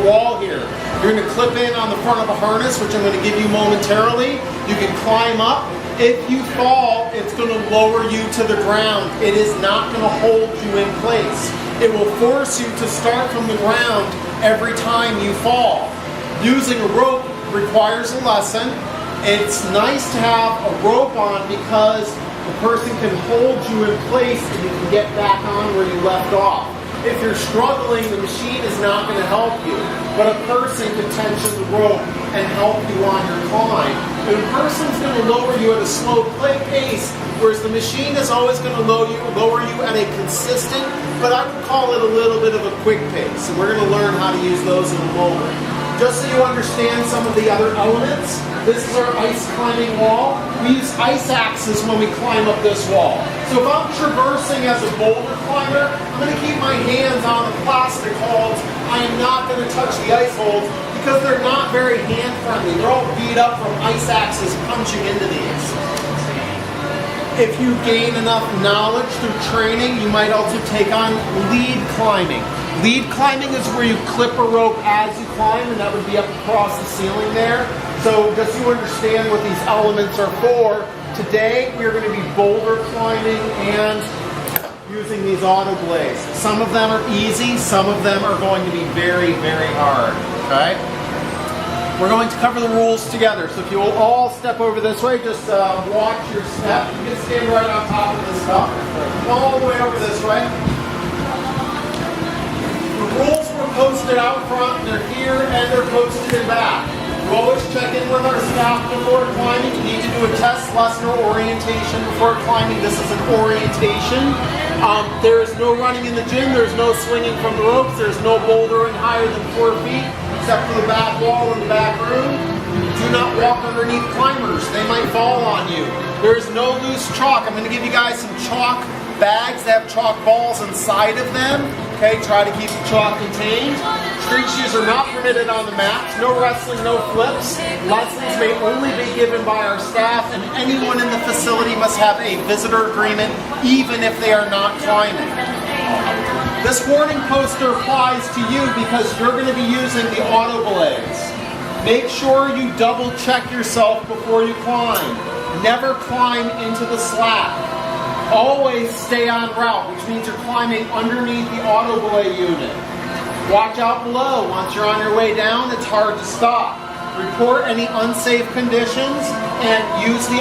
wall here. You're going to clip in on the front of a harness, which I'm going to give you momentarily. You can climb up. If you fall, it's going to lower you to the ground. It is not going to hold you in place. It will force you to start from the ground every time you fall. Using a rope requires a lesson. It's nice to have a rope on because the person can hold you in place and you can get back on where you left off. If you're struggling, the machine is not going to help you, but a person can tension the rope and help you on your climb. And a person's going to lower you at a slow pace, whereas the machine is always going to lower you at a consistent, but I would call it a little bit of a quick pace. And we're going to learn how to use those in a moment. Just so you understand some of the other elements, this is our ice climbing wall. We use ice axes when we climb up this wall. So if I'm traversing as a boulder climber, I'm going to keep my hands on the plastic holds. I am not going to touch the ice holds because they're not very hand-friendly. They're all beat up from ice axes punching into these. If you gain enough knowledge through training, you might also take on lead climbing. Lead climbing is where you clip a rope as you climb, and that would be up across the ceiling there. So just so you understand what these elements are for, today we're going to be boulder climbing and using these auto blaze. Some of them are easy, some of them are going to be very, very hard. Okay? We're going to cover the rules together, so if you will all step over this way, just watch your step. You can stand right on top of this stuff. All the way over this way. The rules were posted out front, they're here, and they're posted in back. We always check in with our staff before climbing. You need to do a test lesson or orientation before climbing. This is an orientation. There is no running in the gym, there's no swinging from the ropes, there's no bouldering higher than 4 feet. Except for the back wall in the back room. Do not walk underneath climbers. They might fall on you. There's no loose chalk. I'm going to give you guys some chalk bags that have chalk balls inside of them. Okay, try to keep the chalk contained. Street shoes are not permitted on the mats. No wrestling, no flips. Lessons may only be given by our staff, and anyone in the facility must have a visitor agreement, even if they are not climbing. This warning poster applies to you because you're going to be using the auto blaze. Make sure you double check yourself before you climb. Never climb into the slack. Always stay on route, which means you're climbing underneath the auto belay unit. Watch out below. Once you're on your way down, it's hard to stop. Report any unsafe conditions and use the